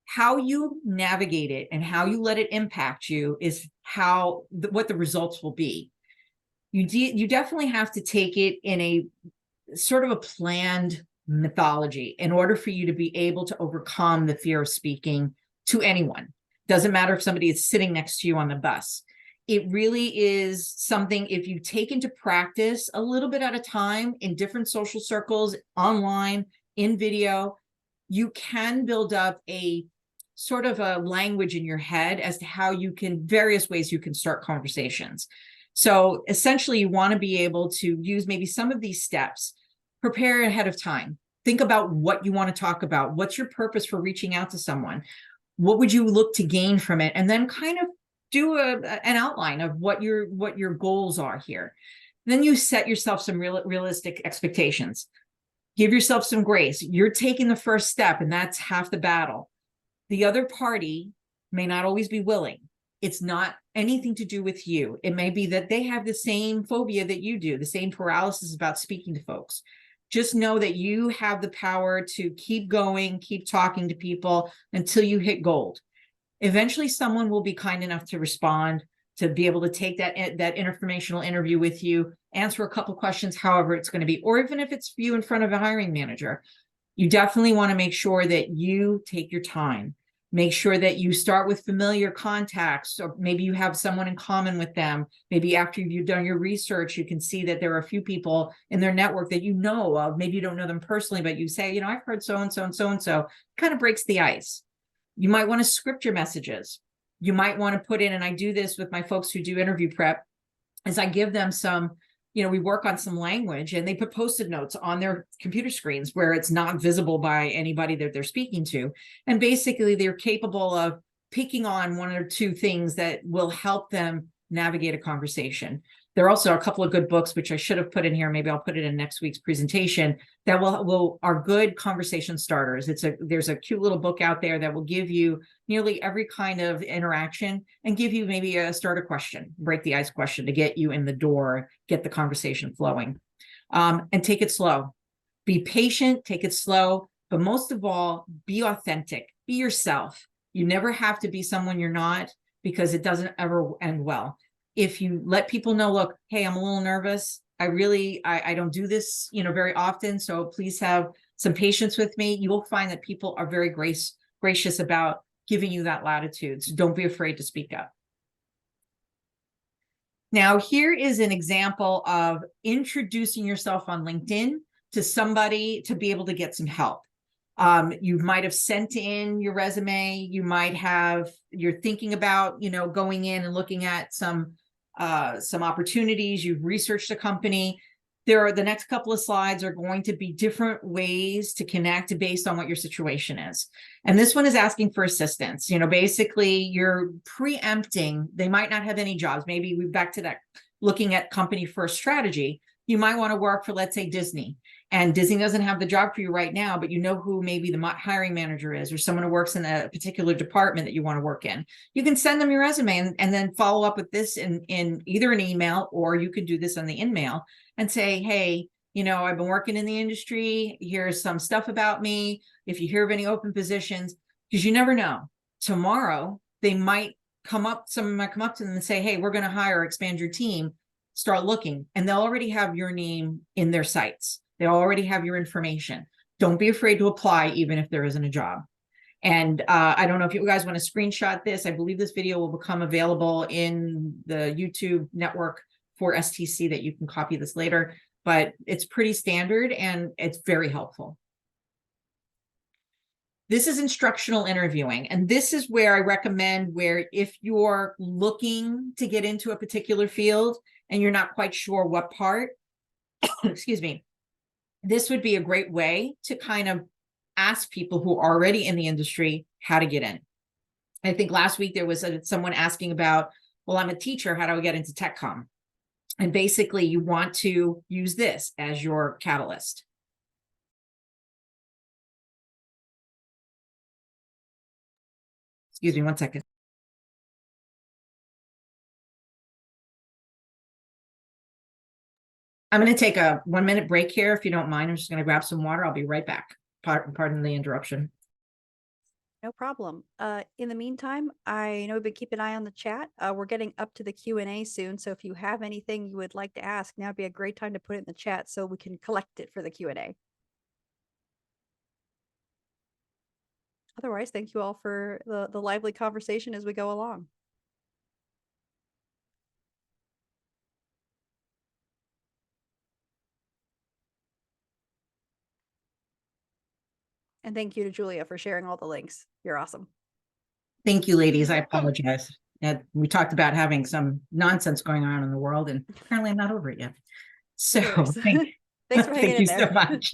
How you navigate it and how you let it impact you is what the results will be. You definitely have to take it in a sort of a planned methodology in order for you to be able to overcome the fear of speaking to anyone. Doesn't matter if somebody is sitting next to you on the bus. It really is something, if you take into practice a little bit at a time in different social circles, online, in video, you can build up a sort of a language in your head as to how you can, various ways you can start conversations. So essentially, you want to be able to use maybe some of these steps. Prepare ahead of time. Think about what you want to talk about. What's your purpose for reaching out to someone? What would you look to gain from it? And then kind of do an outline of what your goals are here. Then you set yourself some realistic expectations. Give yourself some grace. You're taking the first step, and that's half the battle. The other party may not always be willing. It's not anything to do with you. It may be that they have the same phobia that you do, the same paralysis about speaking to folks. Just know that you have the power to keep going, keep talking to people until you hit gold. Eventually someone will be kind enough to respond, to be able to take that informational interview with you, answer a couple questions, however it's going to be, or even if it's you in front of a hiring manager. You definitely want to make sure that you take your time. Make sure that you start with familiar contacts, or maybe you have someone in common with them. Maybe after you've done your research, you can see that there are a few people in their network that you know of. Maybe you don't know them personally, but you say, you know, I've heard so-and-so and so-and-so. Kind of breaks the ice. You might want to script your messages. You might want to put in, and I do this with my folks who do interview prep, is I give them some, you know, we work on some language, and they put Post-it notes on their computer screens where it's not visible by anybody that they're speaking to. And basically they're capable of picking on one or two things that will help them navigate a conversation. There are also a couple of good books, which I should have put in here. Maybe I'll put it in next week's presentation, that are good conversation starters. There's a cute little book out there that will give you nearly every kind of interaction and give you maybe a starter question, break the ice question to get you in the door, get the conversation flowing. And take it slow. Be patient, take it slow, but most of all, be authentic, be yourself. You never have to be someone you're not, because it doesn't ever end well. If you let people know, look, hey, I'm a little nervous. I don't do this, you know, very often. So please have some patience with me. You will find that people are very gracious about giving you that latitude. So don't be afraid to speak up. Now, here is an example of introducing yourself on LinkedIn to somebody to be able to get some help. You might have sent in your resume. You might have, you're thinking about, you know, going in and looking at some opportunities. You've researched a company. The next couple of slides are going to be different ways to connect based on what your situation is. And this one is asking for assistance. You know, basically you're preempting, they might not have any jobs. Maybe we're back to that looking at company first strategy. You might want to work for, let's say, Disney. And Disney doesn't have the job for you right now, but you know who maybe the hiring manager is, or someone who works in a particular department that you want to work in. You can send them your resume and then follow up with this in either an email, or you could do this on the in-mail and say, hey, you know, I've been working in the industry. Here's some stuff about me. If you hear of any open positions, because you never know. Tomorrow, someone might come up to them and say, hey, we're going to hire, expand your team, start looking. And they'll already have your name in their sites. They already have your information. Don't be afraid to apply, even if there isn't a job. And I don't know if you guys want to screenshot this. I believe this video will become available in the YouTube network for STC, that you can copy this later, but it's pretty standard and it's very helpful. This is instructional interviewing. And this is where I recommend, where if you're looking to get into a particular field and you're not quite sure what part, excuse me, this would be a great way to kind of ask people who are already in the industry how to get in. I think last week there was someone asking about, well, I'm a teacher, how do I get into TechCom? And basically you want to use this as your catalyst. Excuse me one second. I'm going to take a 1-minute break here, if you don't mind. I'm just going to grab some water. I'll be right back. Pardon the interruption. No problem. In the meantime, I know we've been keeping an eye on the chat. We're getting up to the Q&A soon, so if you have anything you would like to ask, now would be a great time to put it in the chat so we can collect it for the Q&A. Otherwise, thank you all for the lively conversation as we go along. And thank you to Julia for sharing all the links. You're awesome. Thank you, ladies. I apologize. We talked about having some nonsense going on in the world, and apparently I'm not over it yet. So thanks for hanging thank you so much.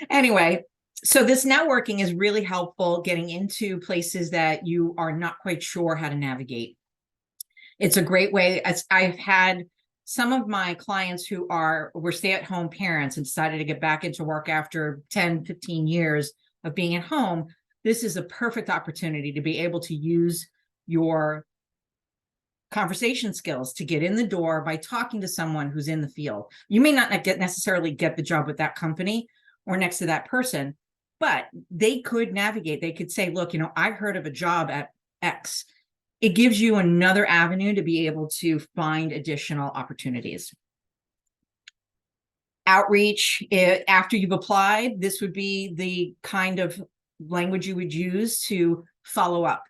Anyway, so this networking is really helpful, getting into places that you are not quite sure how to navigate. It's a great way. As I've had some of my clients who were stay-at-home parents and decided to get back into work after 10, 15 years of being at home. This is a perfect opportunity to be able to use your conversation skills to get in the door by talking to someone who's in the field. You may not necessarily get the job with that company or next to that person, but they could navigate. They could say, look, you know, I heard of a job X. It gives you another avenue to be able to find additional opportunities. Outreach, after you've applied, this would be the kind of language you would use to follow up.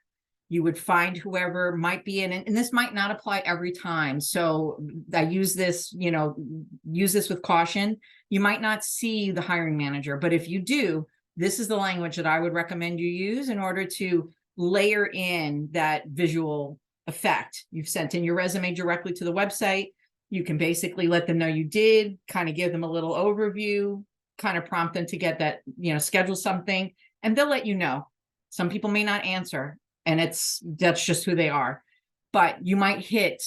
You would find whoever might be in it, and this might not apply every time. So I use this, use this with caution. You might not see the hiring manager, but if you do, this is the language that I would recommend you use in order to layer in that visual effect. You've sent in your resume directly to the website. You can basically let them know you did, kind of give them a little overview, kind of prompt them to get that, schedule something, and they'll let you know. Some people may not answer, and that's just who they are. But you might hit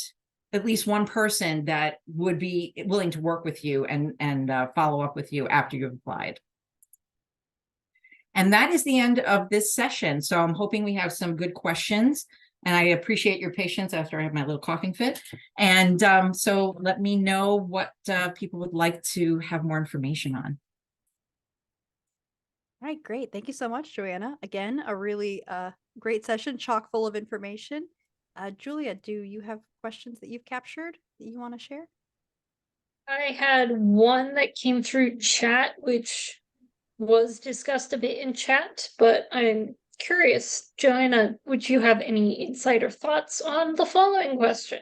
at least one person that would be willing to work with you and follow up with you after you've applied. And that is the end of this session. So I'm hoping we have some good questions. And I appreciate your patience after I have my little coughing fit. And so let me know what people would like to have more information on. All right, great. Thank you so much, Joanna. Again, a really great session, chock full of information. Julia, do you have questions that you've captured that you want to share? I had one that came through chat, which was discussed a bit in chat, but I'm curious, Joanna, would you have any insight or thoughts on the following question?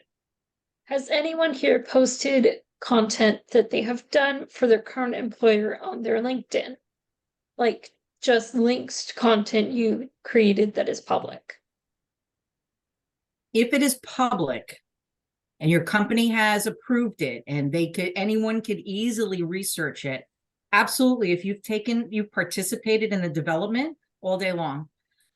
Has anyone here posted content that they have done for their current employer on their LinkedIn? Like just links to content you created that is public? If it is public and your company has approved it and anyone could easily research it, absolutely. If you've participated in the development all day long.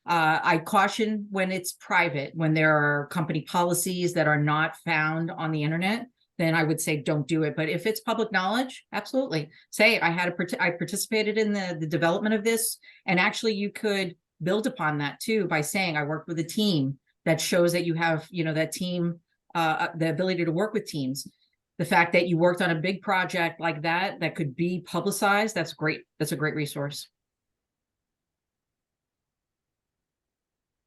I caution when it's private, when there are company policies that are not found on the internet, then I would say don't do it. But if it's public knowledge, absolutely. Say I participated in the development of this, and actually you could build upon that too by saying I worked with a team. That shows that you have, that team, the ability to work with teams. The fact that you worked on a big project like that could be publicized, that's great. That's a great resource.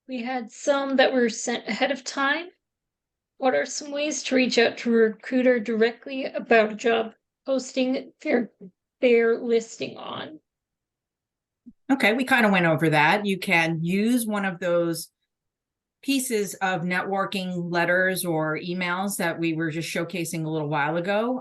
We had some that were sent ahead of time. What are some ways to reach out to a recruiter directly about a job posting their listing on? Okay, we kind of went over that. You can use one of those pieces of networking letters or emails that we were just showcasing a little while ago.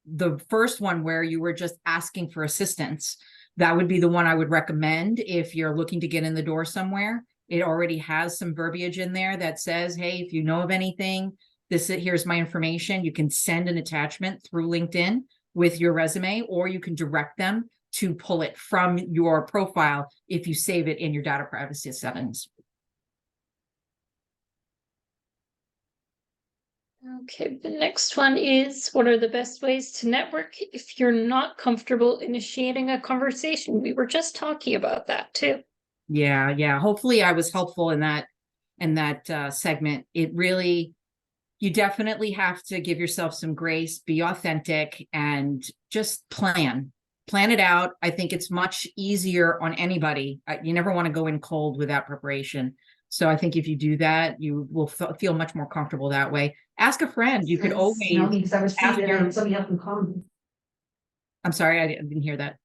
The first one where you were just asking for assistance, that would be the one I would recommend if you're looking to get in the door somewhere. It already has some verbiage in there that says, hey, if you know of anything, here's my information. You can send an attachment through LinkedIn with your resume, or you can direct them to pull it from your profile if you save it in your data privacy settings. Okay, the next one is, what are the best ways to network if you're not comfortable initiating a conversation? We were just talking about that too. Yeah. Hopefully I was helpful in that segment. You definitely have to give yourself some grace, be authentic, and just plan it out. I think it's much easier on anybody. You never want to go in cold without preparation. So I think if you do that, you will feel much more comfortable that way. Ask a friend. You could always because I was ask seated and somebody else in common. I'm sorry, I didn't hear that.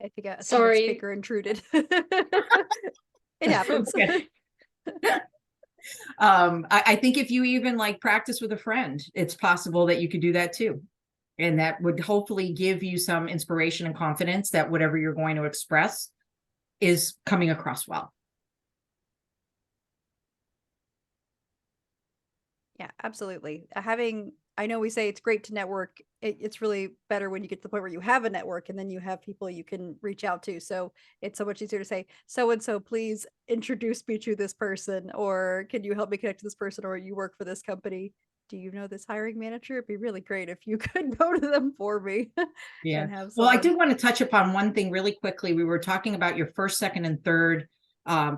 I think a Sorry. speaker intruded. It happens. Okay. I think if you even practice with a friend, it's possible that you could do that too. And that would hopefully give you some inspiration and confidence that whatever you're going to express is coming across well. Yeah, absolutely. I know we say it's great to network. It's really better when you get to the point where you have a network and then you have people you can reach out to. So it's so much easier to say, so-and-so, please introduce me to this person, or can you help me connect to this person, or you work for this company. Do you know this hiring manager? It'd be really great if you could go to them for me. Yeah. And have Well, I someone. do want to touch upon one thing really quickly. We were talking about your first, second, and third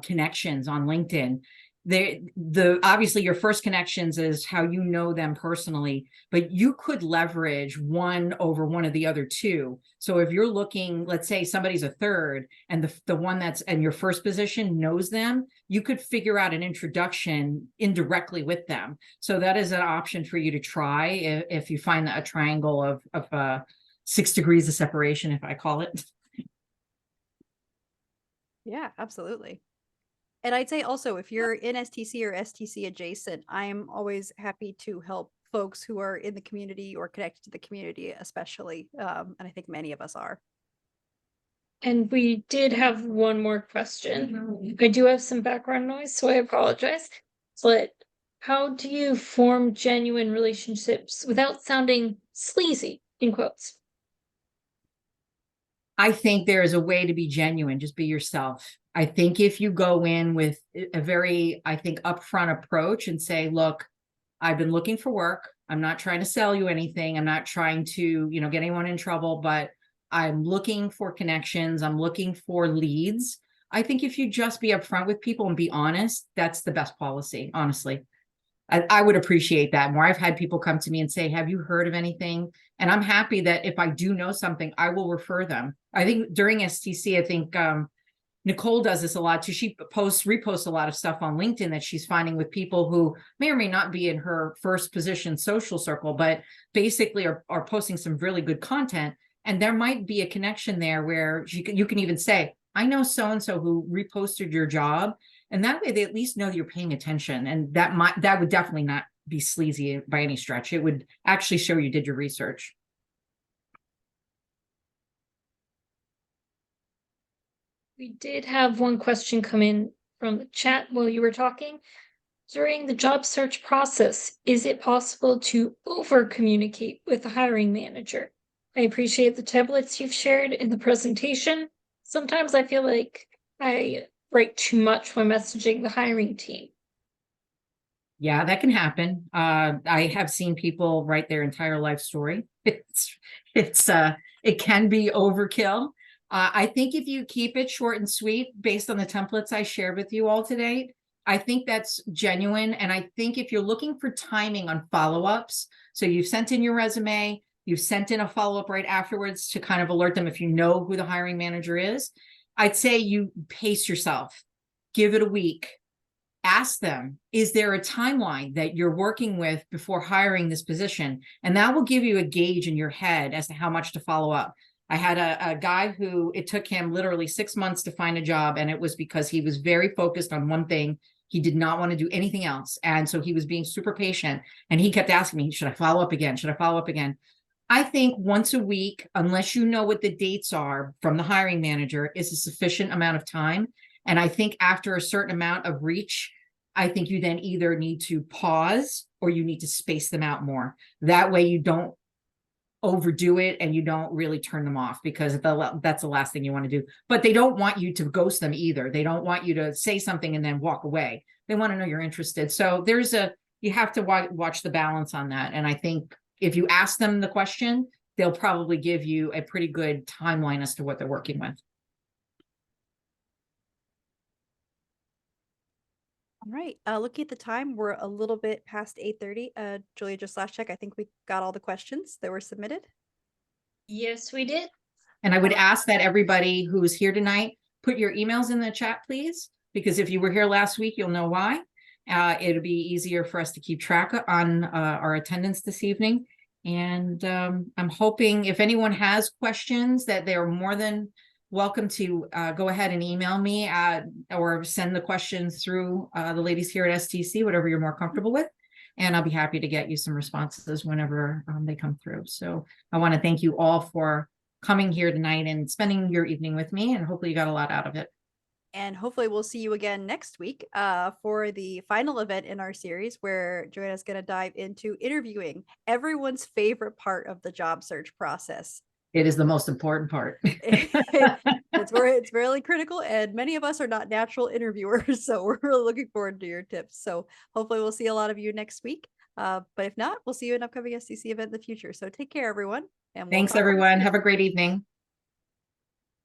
connections on LinkedIn. obviously your first connections is how you know them personally, but you could leverage one over one of the other two. So if you're looking, let's say somebody's a third and the one that's in your first position knows them, you could figure out an introduction indirectly with them. So that is an option for you to try if you find a triangle of 6 degrees of separation, if I call it. Yeah, absolutely. And I'd say also, if you're in STC or STC adjacent, I'm always happy to help folks who are in the community or connected to the community, especially. And I think many of us are. And we did have one more question. I do have some background noise, so I apologize. But how do you form genuine relationships without sounding sleazy, in quotes? I think there is a way to be genuine. Just be yourself. I think if you go in with a very, I think, upfront approach and say, look, I've been looking for work. I'm not trying to sell you anything. I'm not trying to, get anyone in trouble, but I'm looking for connections. I'm looking for leads. I think if you just be upfront with people and be honest, that's the best policy, honestly. I would appreciate that more. I've had people come to me and say, have you heard of anything? And I'm happy that if I do know something, I will refer them. I think during STC, I think Nicole does this a lot too. She reposts a lot of stuff on LinkedIn that she's finding with people who may or may not be in her first position social circle, but basically are posting some really good content. And there might be a connection there where you can even say, I know so-and-so who reposted your job. And that way they at least know that you're paying attention. And that would definitely not be sleazy by any stretch. It would actually show you did your research. We did have one question come in from the chat while you were talking. During the job search process, is it possible to over communicate with the hiring manager? I appreciate the templates you've shared in the presentation. Sometimes I feel like I write too much when messaging the hiring team. Yeah, that can happen. I have seen people write their entire life story. It can be overkill. I think if you keep it short and sweet based on the templates I shared with you all today, I think that's genuine. And I think if you're looking for timing on follow-ups, so you've sent in your resume, you've sent in a follow-up right afterwards to kind of alert them if you know who the hiring manager is, I'd say you pace yourself, give it a week. Ask them, is there a timeline that you're working with before hiring this position? And that will give you a gauge in your head as to how much to follow up. I had a guy who it took him literally 6 months to find a job. And it was because he was very focused on one thing. He did not want to do anything else. And so he was being super patient. And he kept asking me, should I follow up again? Should I follow up again? I think once a week, unless you know what the dates are from the hiring manager, is a sufficient amount of time. And I think after a certain amount of reach, I think you then either need to pause or you need to space them out more. That way you don't overdo it and you don't really turn them off, because that's the last thing you want to do. But they don't want you to ghost them either. They don't want you to say something and then walk away. They want to know you're interested. So you have to watch the balance on that. And I think if you ask them the question, they'll probably give you a pretty good timeline as to what they're working with. All right. Looking at the time, we're a little bit past 8:30. Julia, just last check. I think we got all the questions that were submitted. Yes, we did. And I would ask that everybody who is here tonight, put your emails in the chat, please, because if you were here last week, you'll know why. It'll be easier for us to keep track on our attendance this evening. And I'm hoping if anyone has questions that they're more than welcome to go ahead and email me or send the questions through the ladies here at STC, whatever you're more comfortable with. And I'll be happy to get you some responses whenever they come through. So I want to thank you all for coming here tonight and spending your evening with me, and hopefully you got a lot out of it. And hopefully we'll see you again next week for the final event in our series, where Joanna's going to dive into interviewing, everyone's favorite part of the job search process. It is the most important part. It's really critical, and many of us are not natural interviewers, so we're really looking forward to your tips. So hopefully we'll see a lot of you next week. But if not, we'll see you in an upcoming STC event in the future. So take care, everyone. And Thanks, everyone. Have a great evening.